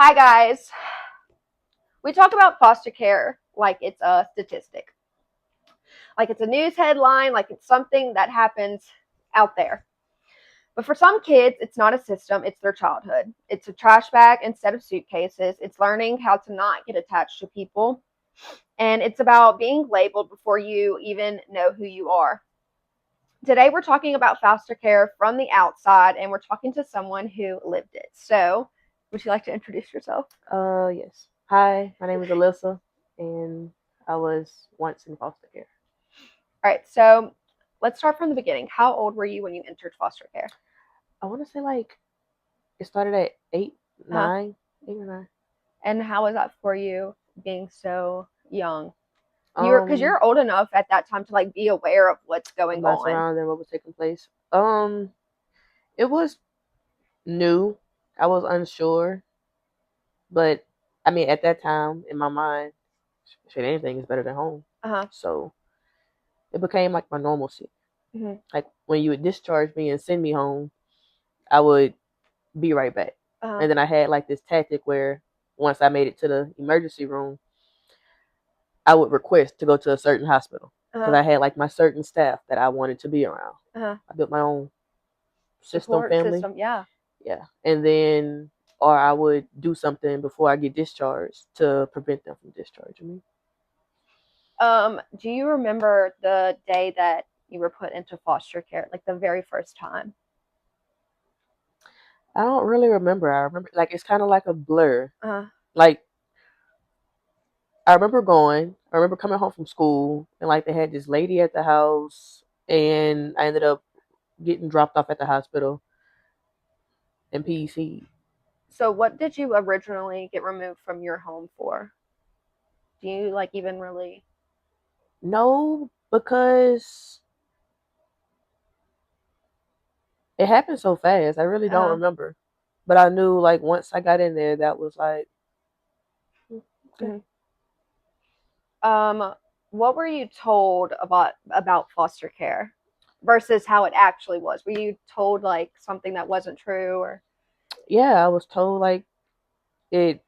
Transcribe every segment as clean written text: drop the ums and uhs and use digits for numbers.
Hi, guys. We talk about foster care like it's a statistic, like it's a news headline, like it's something that happens out there. But for some kids, it's not a system, it's their childhood. It's a trash bag instead of suitcases. It's learning how to not get attached to people. And it's about being labeled before you even know who you are. Today, we're talking about foster care from the outside, and we're talking to someone who lived it. So, would you like to introduce yourself? Yes. Hi, my name is Alyssa, and I was once in foster care. All right, so let's start from the beginning. How old were you when you entered foster care? I want to say like it started at eight, Uh-huh. 9, 8 or 9. And how was that for you being so young? Because Um, you're old enough at that time to like be aware of what's going about on. around then what was taking place. It was new. I was unsure, but I mean at that time in my mind, shit, anything is better than home. Uh-huh. So it became like my normalcy. Mm-hmm. Like when you would discharge me and send me home, I would be right back. Uh-huh. And then I had like this tactic where once I made it to the emergency room, I would request to go to a certain hospital because Uh-huh. I had like my certain staff that I wanted to be around. Uh-huh. I built my own system Support family. system, yeah. Yeah. And then, or I would do something before I get discharged to prevent them from discharging me. Do you remember the day that you were put into foster care, like the very first time? I don't really remember. I remember, like, it's kind of like a blur. Uh-huh. Like, I remember coming home from school, and like they had this lady at the house, and I ended up getting dropped off at the hospital and PEC. So what did you originally get removed from your home for? Do you like even really No, because it happened so fast. I really don't uh remember. But I knew like once I got in there, that was like, okay. mhm. What were you told about foster care versus how it actually was? Were you told like something that wasn't true or Yeah, I was told like it.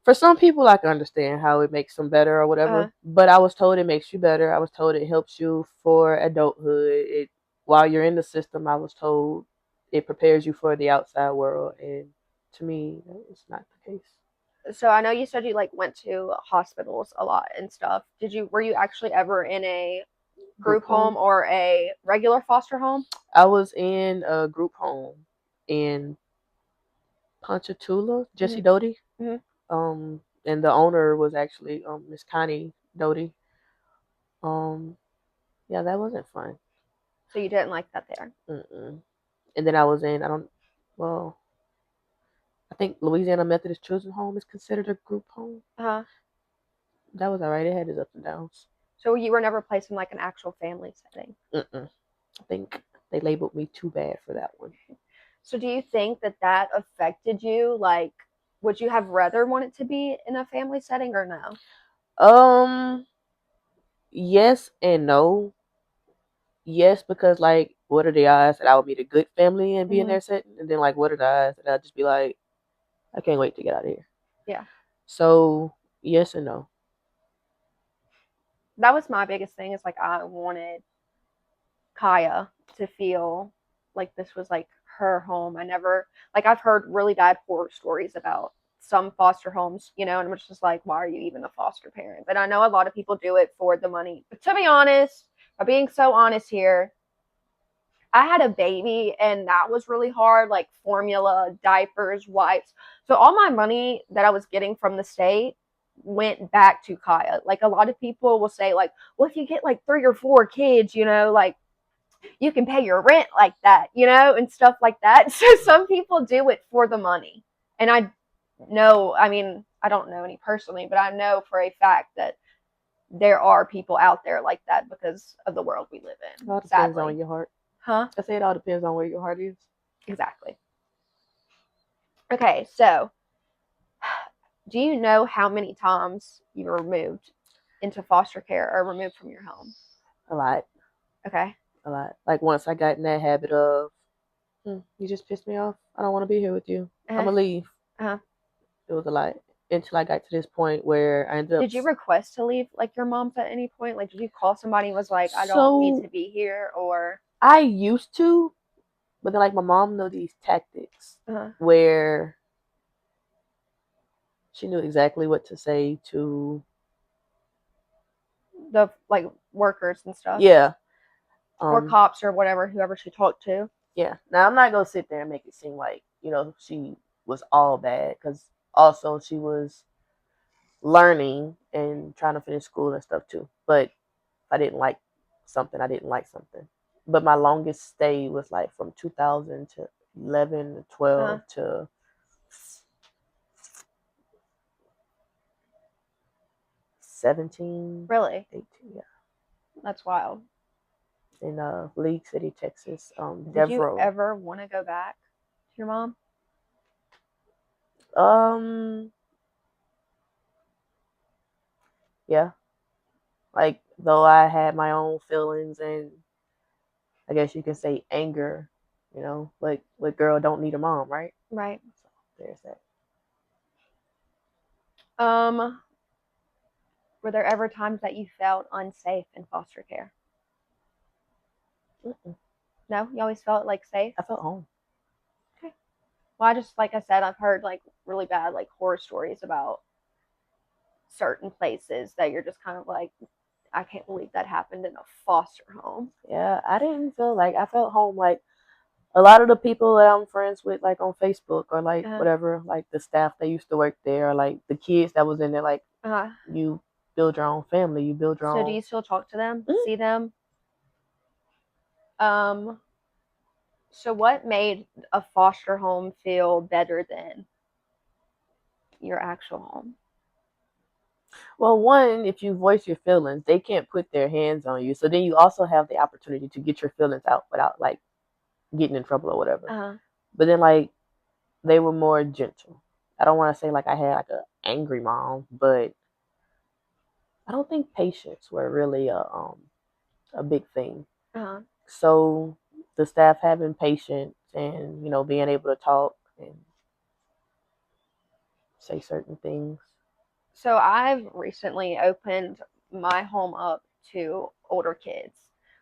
For some people, I can understand how it makes them better or uh whatever. But I was told it makes you better. I was told it helps you for adulthood. It while you're in the system, I was told it prepares you for the outside world. And to me, that was not the case. so I know you said you like went to hospitals a lot and stuff. Were you actually ever in a Group group home home. or a regular foster home? I was in a group home in Ponchatoula, Hmm. Jesse Doty. Hmm. And the owner was actually Miss Connie Doty. Um, yeah, that wasn't fun. So you didn't like that there. Mm-mm. And then I was in, I don't, well, I think Louisiana Methodist Children's Home is considered a group home. Uh-huh. That was all right. It had its ups and downs. So you were never placed in like an actual family setting. Mm-mm. I think they labeled me too bad for that one. So do you think that that affected you? Like, would you have rather wanted to be in a family setting or no? Um, yes and no. Yes, because like, what are the odds that I would meet a good family and be in Hmm. their setting? And then like, what are the odds that I'd just be like, I can't wait to get out of here. Yeah, So yes and no. that was my biggest thing. Is like I wanted Kaya to feel like this was like her home. I never like I've heard really bad horror stories about some foster homes, and I'm just like, why are you even a foster parent? But I know a lot of people do it for the money. But to be honest, by being so honest here, I had a baby and that was really hard, like formula, diapers, wipes. So all my money that I was getting from the state went back to Kaya. Like a lot of people will say, like, well, if you get like 3 or 4 kids, like you can pay your rent like that, and stuff like that. So some people do it for the money. And I know, I mean, I don't know any personally, but I know for a fact that there are people out there like that because of the world we live It in, all depends on sadly. your heart. Huh? I say it all depends on where your heart is. Exactly. Okay, so do you know how many times you were removed into foster care or removed from your home? A lot, Okay. a lot. Like once I got in that habit of, you just pissed me off. I don't want to be here with you. I'm Uh, gonna leave. uh. It was a lot until I got to this point where I ended up. Did you request to leave like your mom's at any point? Like, did you call somebody and was like, I don't need So to be here, or I used to, but then like my mom knew these tactics uh, where she knew exactly what to say to. the like workers and stuff, Yeah. or Um. cops or whatever, whoever she talked to? Yeah. Now I'm not gonna sit there and make it seem like she was all bad because also she was learning and trying to finish school and stuff too. But I didn't like something. I didn't like something. But my longest stay was like from 2000 to 11, Uh, 12 to 17, really? 18. Yeah. That's wild. In League City, Texas. Did you Devereaux. ever want to go back to your mom? Um, yeah. Like though I had my own feelings and I guess you can say anger, like what girl don't need a mom, right? Right. So there's that. Um, were there ever times that you felt unsafe in foster care? Mm-mm. No, you always felt like safe. I felt home. Okay. Well, I just like I said, I've heard like really bad like horror stories about certain places that you're just kind of like, I can't believe that happened in a foster home. Yeah, I didn't feel like I felt home. Like a lot of the people that I'm friends with, like on Facebook or like Uh, whatever, like the staff that used to work there, or like the kids that was in there, like uh, you build your own family, you build your so do own. you still talk to them, Mm. see them? Um, so what made a foster home feel better than your actual home? Well, one, if you voice your feelings, they can't put their hands on you. So then you also have the opportunity to get your feelings out without like getting in trouble or whatever. Uh, But then like they were more gentle. I don't want to say like I had like a angry mom, but I don't think patience were really a big thing. uh. So the staff having patience and being able to talk and say certain things. So I've recently opened my home up to older kids.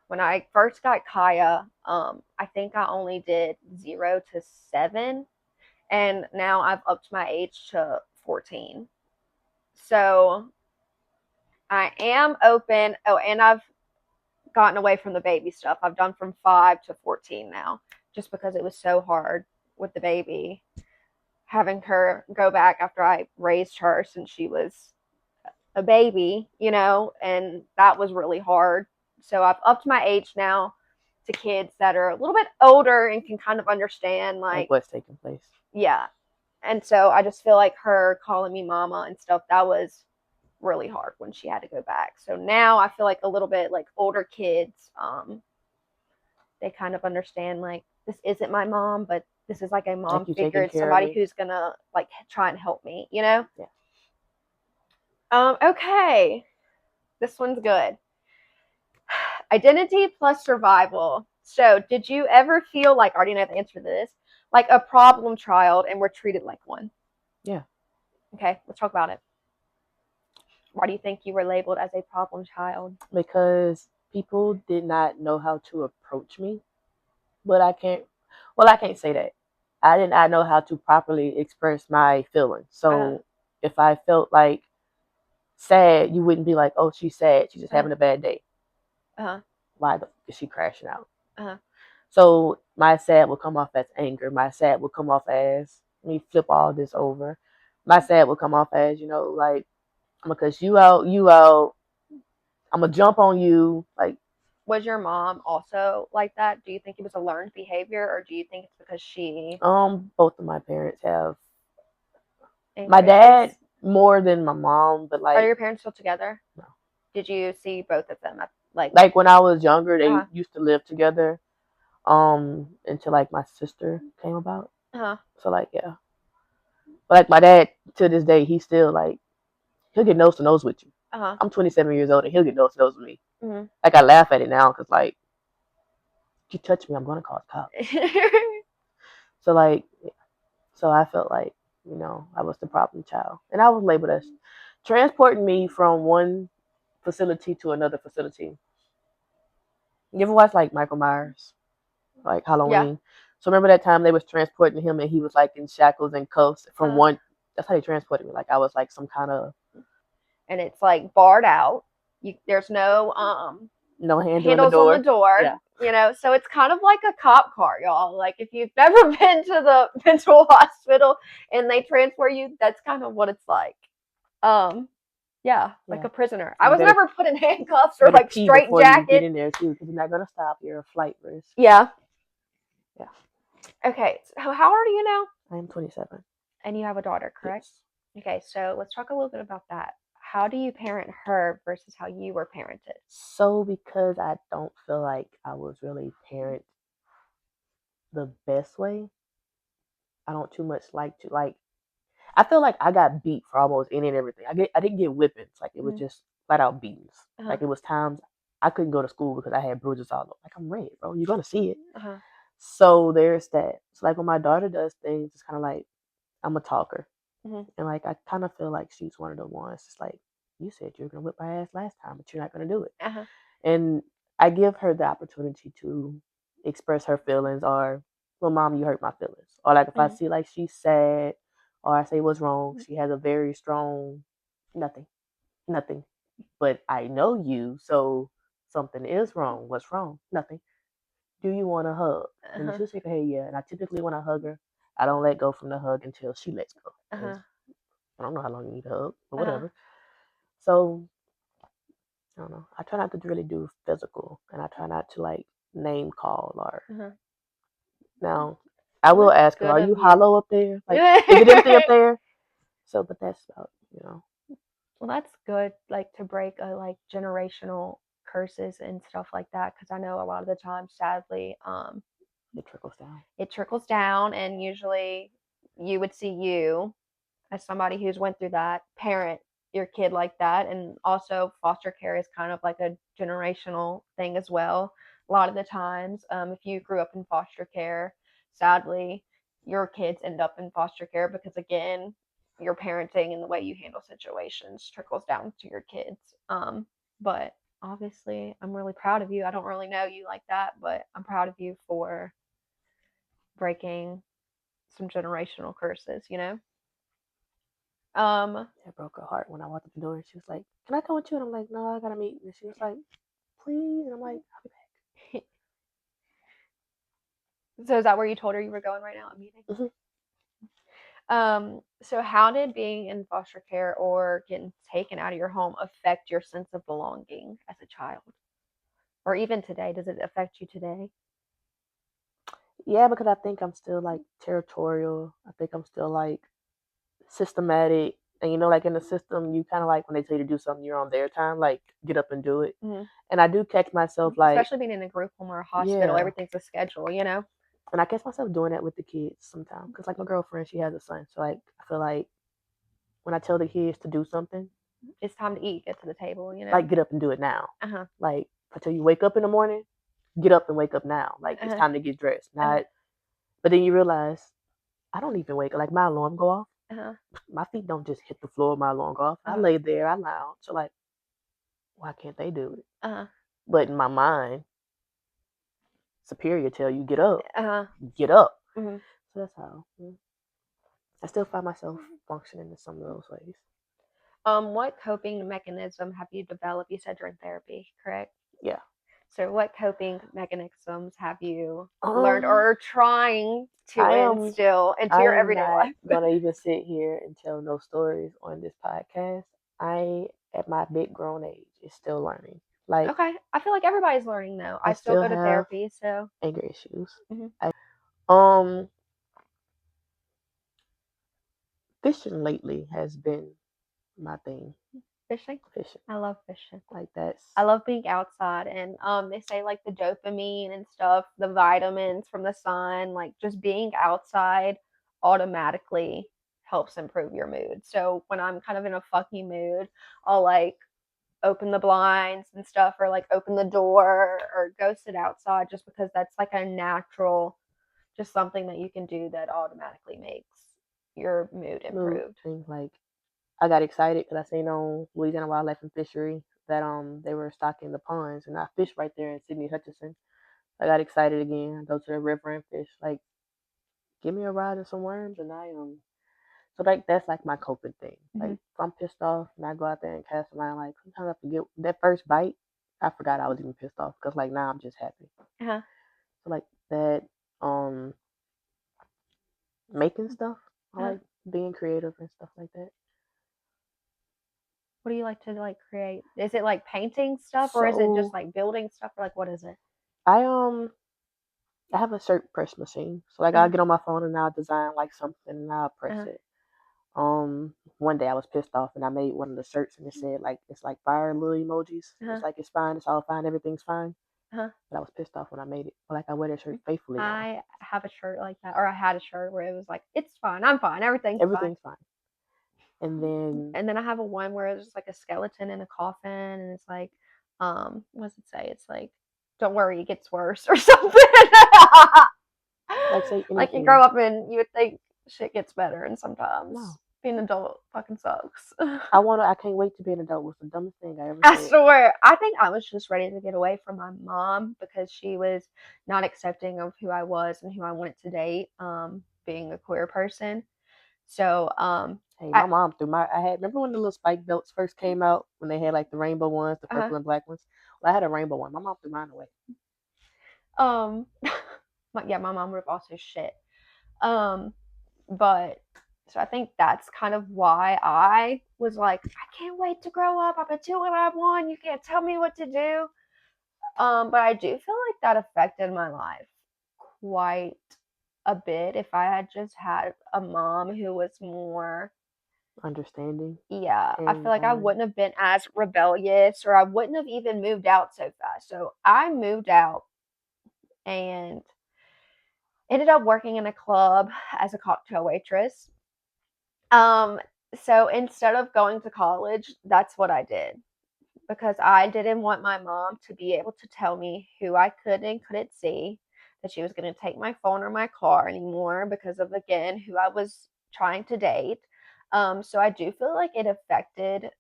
When I first got Kaya, I think I only did 0 to 7, and now I've upped my age to 14. So I am open. Oh, and I've gotten away from the baby stuff. I've done from 5 to 14 now, just because it was so hard with the baby, having her go back after I raised her since she was a baby, and that was really hard. So I've upped my age now to kids that are a little bit older and can kind of understand, Like like, what's taking place. yeah. And so I just feel like her calling me mama and stuff, that was really hard when she had to go back. So now I feel like a little bit like older kids, they kind of understand like this isn't my mom, but this is like a mom Like you figure. taking It's care of somebody me. who's gonna like try and help me. Yeah. Okay. This one's good. Identity plus survival. So, did you ever feel like, I already know the answer to this, like a problem child and were treated like one? Yeah. Okay, let's talk about it. Why do you think you were labeled as a problem child? Because people did not know how to approach me. But I can't. Well, I can't say that. I did not know how to properly express my feelings. Uh, So if I felt like sad, you wouldn't be like, "Oh, she's sad. She's just uh, having a bad day. uh, Why is she crashing out?" uh, So my sad will come off as anger. My sad will come off as let me flip all this over. My sad will come off as like I'm gonna cuss you out. You out. I'm gonna jump on you. Like was your mom also like that? Do you think it was a learned behavior, or do you think it's because she both of my parents have. anger My issues? dad more than my mom, but Are like your parents still together? no. Did you see both of them at, like, Like when I was younger, they uh, used to live together. Until like my sister came about. uh, So like yeah, but like my dad to this day, he's still like he'll get nose to nose with you. uh, I'm 27 years old and he'll get nose to nose with me. mm-hmm. Like I laugh at it now because like if you touch me, I'm gonna call the cops. So like yeah. So I felt like, I was the problem child. And I was labeled as transporting me from one facility to another facility. You ever watch like Michael Myers, like Yeah. Halloween? So remember that time they was transporting him and he was like in shackles and cuffs from Uh, one. That's how they transported me. Like I was like some kind of and it's like barred out. There's no no handle in the handles on the door. door, Yeah, so it's kind of like a cop car, y'all. Like if you've never been to the mental hospital and they transport you, that's kind of what it's like. Um, yeah, like yeah. a prisoner. I You was better never put in handcuffs or better like pee straight before you get jacket. in there too, because you're not gonna stop. You're a flight risk. Yeah. Yeah, Okay. So how old are you now? I am 27. And you have a daughter, correct? Yes. Okay, so let's talk a little bit about that. How do you parent her versus how you were parented? So because I don't feel like I was really parent the best way, I don't too much like to like. I feel like I got beat for almost any and everything. I didn't get whippings. Like it was Mm-hmm. just flat out beatings. Uh-huh. Like it was times I couldn't go to school because I had bruises all over. Like I'm red, bro. You're gonna see it. Uh-huh. So there's that. So like when my daughter does things, it's kind of like I'm a talker, Mm-hmm. and like I kind of feel like she's one of the ones. It's like you said you're gonna whip my ass last time, but you're not gonna do it. Uh-huh. And I give her the opportunity to express her feelings, or well, mom, you hurt my feelings, or like if I Mm-hmm. see like she's sad, or I say what's wrong, she has a very strong nothing, nothing. But I know you, so something is wrong. What's wrong? Nothing. Do you want a hug? And Uh-huh. she'll shake her head, yeah. And I typically when I hug her, I don't let go from the hug until she lets go, because Uh-huh. I don't know how long you need a hug, but Uh-huh. whatever. So I don't know. I try not to really do physical, and I try not to like name call or. Uh-huh. Now, I Well, will that's ask her, good "Are of you you. hollow up there? Like, Well, is it empty up there?" So, but that's about. that's good, like to break like generational curses and stuff like that. Because I know a lot of the time, sadly, It trickles down. it trickles down, and usually you would see you as somebody who's went through that parent your kid like that. And also foster care is kind of like a generational thing as well. A lot of the times, if you grew up in foster care, sadly your kids end up in foster care because again your parenting and the way you handle situations trickles down to your kids. But obviously I'm really proud of you. I don't really know you like that, but I'm proud of you for breaking some generational curses. um It broke her heart when I walked up the door, and she was like, "Can I come with you?" And I'm like, "No, I gotta meet." And she was like, "Please," and I'm like, "I'll be So is that where you told her you were going right now? A meeting? back." So how did being in foster care or getting taken out of your home affect your sense of belonging as a child? Or even today? Does it affect you today? Yeah, because I think I'm still like territorial. I think I'm still like systematic. And like in the system, you kind of like when they tell you to do something, you're on their time, like get up and do it. Mm-hmm. And I do catch myself like, Especially being in a group home or a hospital, yeah. everything's a schedule. And I catch myself doing that with the kids sometimes. Because like my girlfriend, she has a son. So like I feel like when I tell the kids to do something, It's time to eat, get to the table. like get up and do it now. Uh-huh. Like if I tell you wake up in the morning, get up and wake up now. Like it's Uh-huh. time to get dressed. Uh-huh. Not, but then you realize I don't even wake. Like my alarm go off. Uh-huh. My feet don't just hit the floor. My alarm go off. I Uh-huh. lay there. I lounge. So like, why can't they do it? Uh-huh. But in my mind, superior tell you get up, Uh-huh. get up. Mm-hmm. So that's how I still find myself functioning in some of those ways. What coping mechanism have you developed? You said you're in therapy, correct? Yeah. So, what coping mechanisms have you learned Um, or are trying to I am. instill into I your am everyday not life? gonna even sit here and tell no stories on this podcast. I, at my big grown age, is still learning. Like Okay, I feel like everybody's learning though. I I still still go to have therapy, so anger issues. mhm. Um, fishing lately has been my thing. Fishing. Fishing, I love fishing. like that's I love being outside, and they say like the dopamine and stuff, the vitamins from the sun, like just being outside automatically helps improve your mood. So when I'm kind of in a fucky mood, I'll like open the blinds and stuff or like open the door or go sit outside just because that's like a natural just something that you can do that automatically makes your mood mood improved. things. Like I got excited because I seen on Louisiana Wildlife and Fishery that they were stocking the ponds, and I fished right there in Sydney Hutchinson. I got excited again. I go to the river and fish. Like, give me a ride and some worms, and I So like that's like my coping thing. Like Hmm. if I'm pissed off and I go out there and cast a line, like sometimes I forget that first bite. I forgot I was even pissed off because like now I'm just happy. Uh-huh. So like that, um, making stuff. I Uh-huh. like being creative and stuff like that. What do you like to like create? Is it like painting stuff or is it just So like building stuff or like what is it? I I have a shirt press machine. So like I'll Uh-huh. get on my phone and I'll design like something and I'll press Uh-huh. it. One day I was pissed off and I made one of the shirts and it said like it's like fire little emojis. It's Uh-huh. like it's fine, it's all fine, everything's fine. Uh-huh. But I was pissed off when I made it. But like I wear that shirt faithfully now. I have a shirt like that, or I had a shirt where it was like, "It's fine, I'm fine, everything's fine." Everything's fine. And then And then I have a one where it's just like a skeleton in a coffin, and it's like, what does it say? It's like, "Don't worry, it gets worse" or something. like say Like you grow anything. up and you would think shit gets better, and sometimes No. being an adult fucking sucks. I can't wait to be an adult was the dumbest thing I ever I said. swear, I think I was just ready to get away from my mom because she was not accepting of who I was and who I wanted to date, being a queer person. So, Hey, I my mom threw my I had remember when the little spike belts first came out when they had like the rainbow ones, the uh, purple and black ones? Well, I had a rainbow one. My mom threw mine away. um, yeah, my mom would have also shit. Um, but so I think that's kind of why I was like, I can't wait to grow up. I'm gonna do what I want. You can't tell me what to do. But I do feel like that affected my life quite a bit. If I had just had a mom who was more, Understanding yeah, I feel and like I wouldn't have been as rebellious or I wouldn't have even moved out so fast. So I moved out and ended up working in a club as a cocktail waitress. Um, so instead of going to college, that's what I did because I didn't want my mom to be able to tell me who I could and couldn't see, that she was going to take my phone or my car anymore because of, again, who I was trying to date. So I do feel like it affected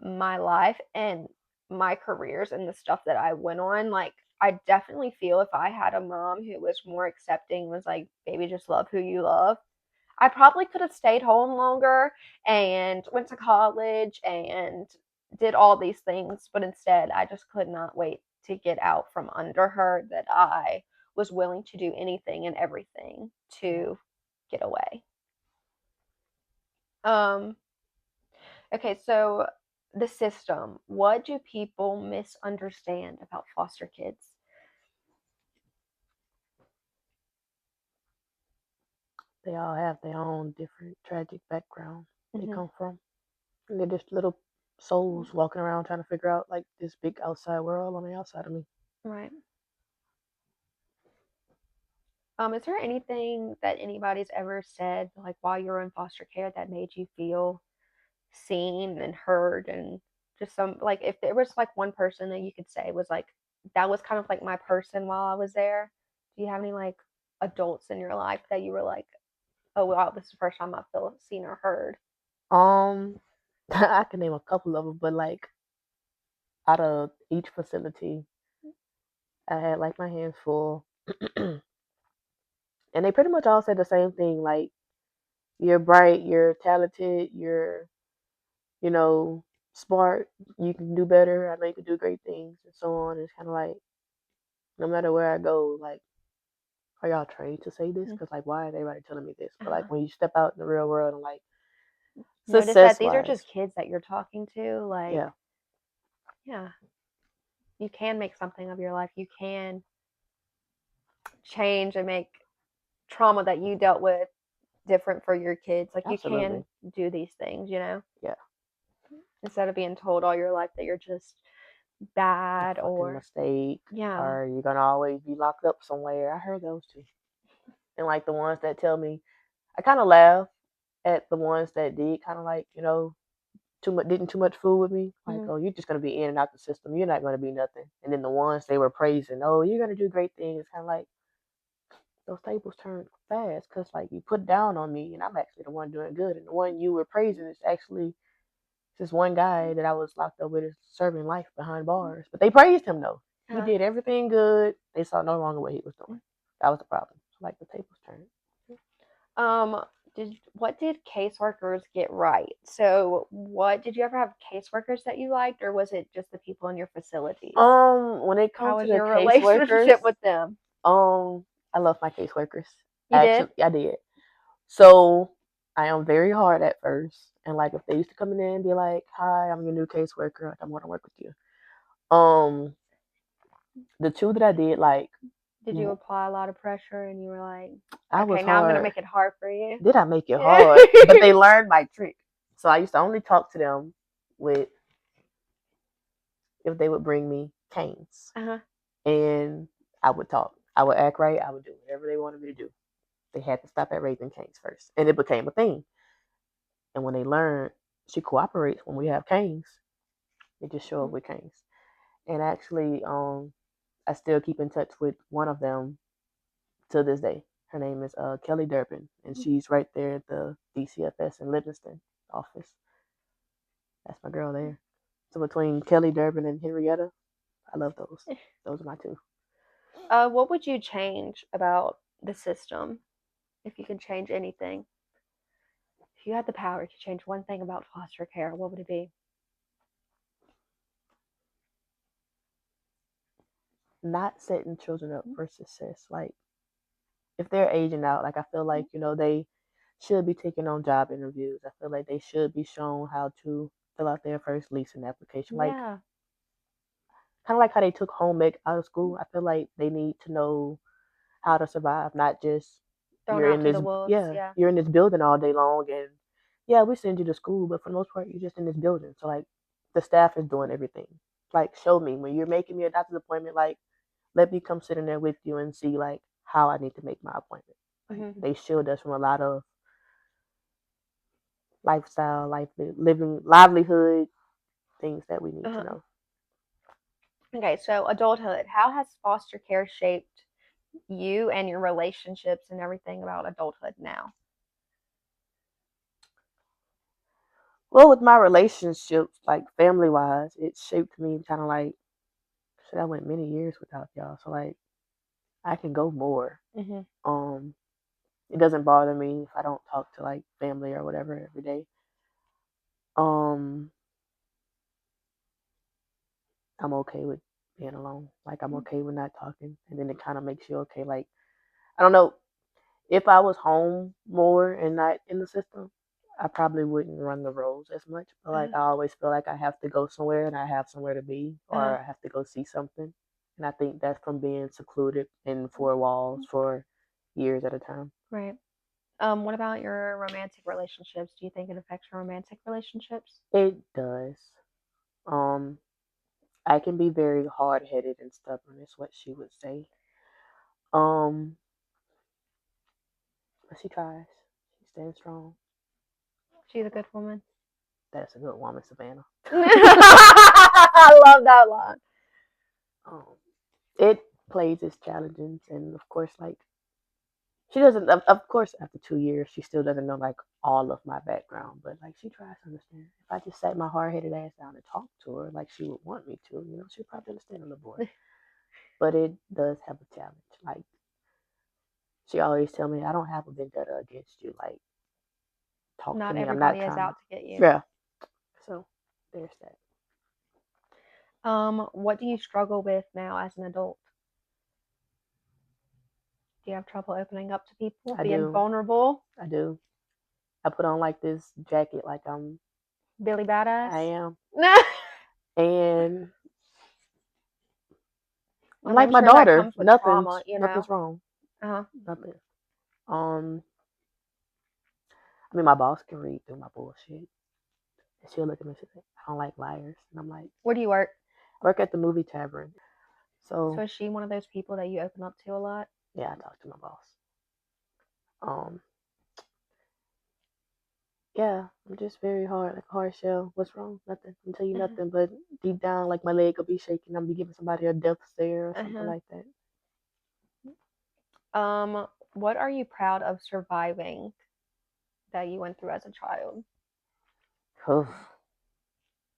my life and my careers and the stuff that I went on. Like, I definitely feel if I had a mom who was more accepting, was like, baby, just love who you love, I probably could have stayed home longer and went to college and did all these things, but instead I just could not wait to get out from under her that I was willing to do anything and everything yeah, to get away. Um okay, so the system. What do people misunderstand about foster kids? they all have their own different tragic background they Mhm. come from. And they're just little souls walking around trying to figure out like this big outside world on the outside of me. Right. Is there anything that anybody's ever said, like while you're in foster care, that made you feel seen and heard, and just some, like, if there was like one person that you could say was like, that was kind of like my person while I was there? Do you have any like adults in your life that you were like, oh wow, this is the first time I feel seen or heard? Um, I can name a couple of them, but like out of each facility, I had like my hands full, and they pretty much all said the same thing. Like you're bright, you're talented, you're you know smart, you can do better. I know you can do great things, and so on. It's kind of like no matter where I go, like are y'all trained to say this? Mhm. Because like why are everybody telling me this? But like uh, when you step out in the real world and like Notice that success these are just wise, kids that you're talking to, like, yeah, yeah, you can make something of your life, you can change and make trauma that you dealt with different for your kids, like you can absolutely, do these things, yeah. instead of being told all your life that you're just A bad fucking or, mistake, yeah. or you're gonna always be locked up somewhere. I heard those too. And like the ones that tell me, I kind of laugh at the ones that did kind of like too much didn't too much fool with me. Like, Mhm. oh, you're just gonna be in and out the system. You're not gonna be nothing. And then the ones they were praising, oh, you're gonna do great things. It's kind of like those tables turn fast because like you put down on me and I'm actually the one doing good, and the one you were praising is actually this one guy that I was locked up with is serving life behind bars. But they praised him though. He Uh, did everything good. They saw no wrong in what he was doing. That was the problem. So like the tables turned. um, what did caseworkers get right? So, what did you ever have caseworkers that you liked, or was it just the people in your facilities? When it How comes to was the your caseworkers, relationship with them? I love my caseworkers. You did? Actually, I did. So I am very hard at first, and like if they used to come in there and be like, "Hi, I'm your new caseworker. Like I'm going to work with you." Um, the two that I did like, Did you apply a lot of pressure and you were like, I was okay, now I'm gonna hard. make it hard for you? Did I make it hard? But they learned my trick. So I used to only talk to them with if they would bring me canes, Uh-huh. and I would talk. I would act right. I would do whatever they wanted me to do. They had to stop at raising canes first, and it became a thing. And when they learned, she cooperates when we have canes. They just show up with canes. And actually, I still keep in touch with one of them to this day. Her name is Kelly Durbin, and she's right there at the DCFS in Livingston office. That's my girl there. So between Kelly Durbin and Henrietta, I love those. Those are my two. What would you change about the system if you could change anything? If you had the power to change one thing about foster care, what would it be? Not setting children up for success. Like if they're aging out, like I feel like they should be taking on job interviews. I feel like they should be shown how to fill out their first leasing application. Like Yeah, kind of like how they took home ec out of school. I feel like they need to know how to survive, not just thrown you're out in to this the wolves. yeah, Yeah. you're in this building all day long and yeah, we send you to school, but for the most part you're just in this building. So like the staff is doing everything. Like show me when you're making me a doctor's appointment, like let me come sit in there with you and see like how I need to make my appointment. Like Hmm. they shield us from a lot of lifestyle, life living livelihood things that we need to Uh-huh. know. Okay, so adulthood. How has foster care shaped you and your relationships and everything about adulthood now? Well, with my relationships, like family wise, it shaped me kind of like shit. I went many years without y'all, so like I can go more. Hmm. Um, it doesn't bother me if I don't talk to like family or whatever every day. Um, I'm okay with being alone. Like I'm okay with not talking, and then it kind of makes you okay. Like I don't know if I was home more and not in the system, I probably wouldn't run the roads as much. But like Uh-huh. I always feel like I have to go somewhere and I have somewhere to be, Uh-huh. or I have to go see something. And I think that's from being secluded in four walls for years at a time. Right. What about your romantic relationships? Do you think it affects your romantic relationships? It does. Um, I can be very hard headed and stubborn, is what she would say. Um, but she tries. She stands strong. She's a good woman. That's a good woman, Savannah. I love that line. um, it plays its challenges, and of course, like she doesn't. Of course, after 2 years, she still doesn't know like all of my background, but like she tries to understand. If I just sat my hard headed ass down and talked to her like she would want me to, she'd probably understand a little more. But it does have a challenge. Like she always tell me, I don't have a vendetta against you. Like talk to Not me. I'm not everybody is trying to. out to get you. Yeah. So there's that. What do you struggle with now as an adult? Do you have trouble opening up to people, I being do. vulnerable? I do. I put on like this jacket, like Billy Badass? I am, No. and I'm I mean, like I'm my sure that daughter. comes with trauma, Nothing's wrong. Uh-huh. Nothing. Um, I mean, my boss can read through my bullshit. And she'll look at me and she'll say, I don't like liars. And I'm like, Where do you work? I work at the movie tavern. So So, is she one of those people that you open up to a lot? yeah, I talk to my boss. Um, yeah, I'm just very hard, like a hard shell. What's wrong? Nothing. I'll tell you Uh-huh. nothing. But deep down, like my leg will be shaking. I'll be giving somebody a death stare or something Uh-huh. like that. What are you proud of surviving that you went through as a child?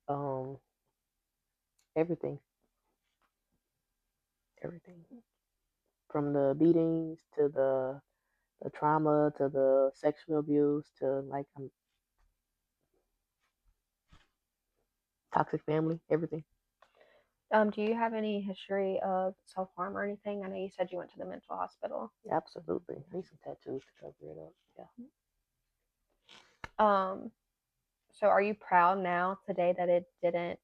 um, everything, everything, from the beatings to the trauma to the sexual abuse to like toxic family, everything. Do you have any history of self harm or anything? I know you said you went to the mental hospital. Absolutely. I need some tattoos to cover it up. Yeah. Um, so are you proud now today that it didn't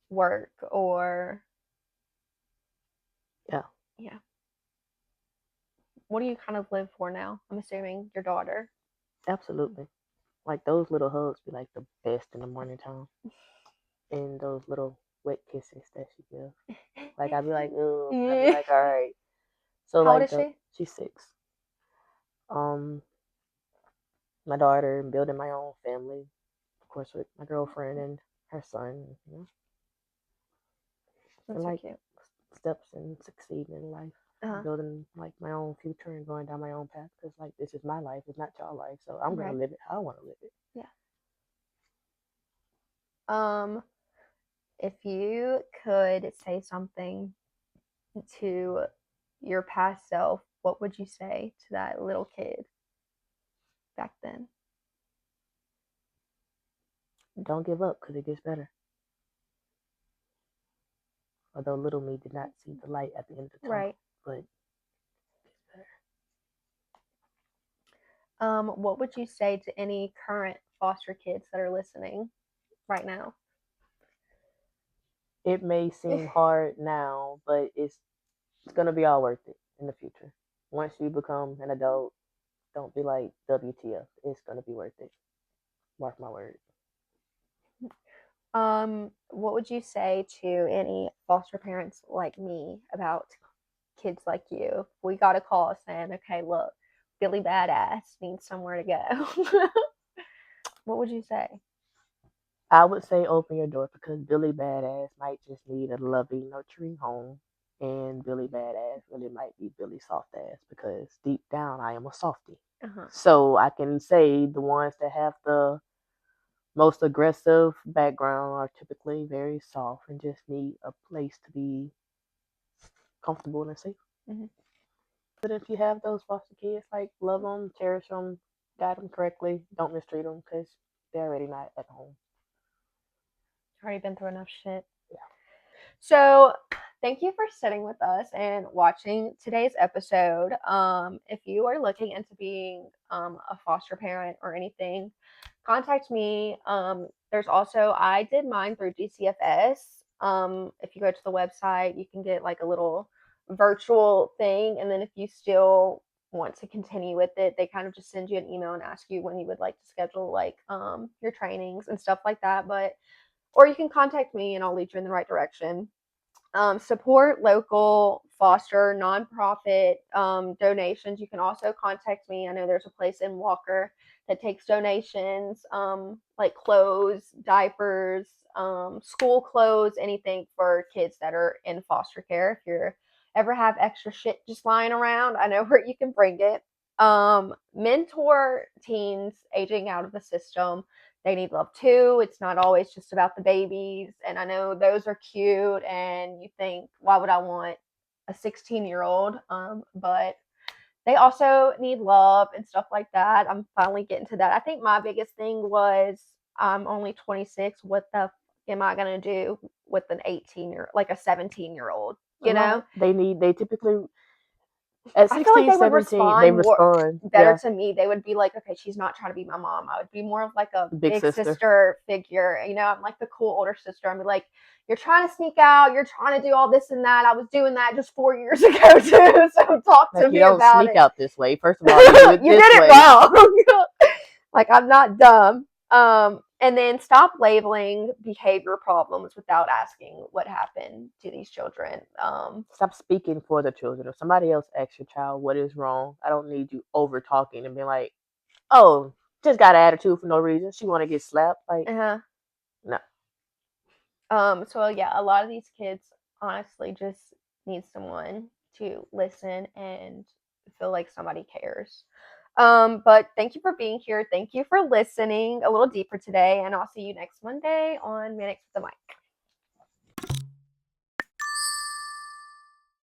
work or Yeah. yeah. What do you kind of live for now? I'm assuming your daughter. Absolutely. Like those little hugs be like the best in the morning time. And those little wet kisses that she gives. Like I'd be like, oh, I'd be Yeah. like, all right. So How old like is she? she's 6. Um, my daughter and building my own family, of course, with my girlfriend and her son. You know, That's and so like cute. steps and succeeding in life, Uh-huh. building like my own future and going down my own path. Because like this is my life, it's not y'all life. So I'm gonna Right. live it how I want to live it. Yeah. Um, if you could say something to your past self, what would you say to that little kid back then? Don't give up because it gets better. Although little me did not see the light at the end of the tunnel, Right. but it gets better. What would you say to any current foster kids that are listening right now? It may seem hard now, but it's gonna be all worth it in the future. Once you become an adult, don't be like WTF. It's gonna be worth it. Mark my word. What would you say to any foster parents like me about kids like you? We got a call saying, okay, look, Billy Badass needs somewhere to go. What would you say? I would say open your door because Billy Badass might just need a loving, nurturing home. And Billy Badass really might be Billy Soft Ass because deep down I am a softie. Uh-huh. So I can say the ones that have the most aggressive background are typically very soft and just need a place to be comfortable and safe. Mm-hmm. But if you have those foster kids, like love them, cherish them, guide them correctly, don't mistreat them because they're already not at home. Already been through enough shit. Yeah. So, thank you for sitting with us and watching today's episode. If you are looking into being a foster parent or anything, contact me. There's also, I did mine through DCFS. If you go to the website, you can get like a little virtual thing. And then if you still want to continue with it, they kind of just send you an email and ask you when you would like to schedule like your trainings and stuff like that. But or you can contact me and I'll lead you in the right direction. Support local foster nonprofit donations. You can also contact me. I know there's a place in Walker that takes donations, like clothes, diapers, school clothes, anything for kids that are in foster care. If you ever have extra shit just lying around, I know where you can bring it. Mentor teens aging out of the system. They need love too. It's not always just about the babies. And I know those are cute and you think, why would I want a 16-year-old? But they also need love and stuff like that. I'm finally getting to that. I think my biggest thing was I'm only 26. What the am I going to do with an like a 17-year-old, A you know? lot. They typically at I feel like 16, they would 17, they respond more respond. better Yeah. to me. They would be like, okay, she's not trying to be my mom. I would be more of like a Big big sister. sister figure. You know, I'm like the cool older sister. I'm like, you're trying to sneak out. You're trying to do all this and that. I was doing that just 4 years ago too. So talk to Like you me don't about sneak it. out this way. First of all, you do it You this did it way. wrong. Like I'm not dumb. And then stop labeling behavior problems without asking what happened to these children. Stop speaking for the children. If somebody else asks your child what is wrong, I don't need you over talking and being like, "Oh, just got an attitude for no reason. She want to get slapped." Like, uh no. So yeah, a lot of these kids honestly just need someone to listen and feel like somebody cares. But thank you for being here. Thank you for listening a little deeper today, and I'll see you next Monday on Minutes with the Mic.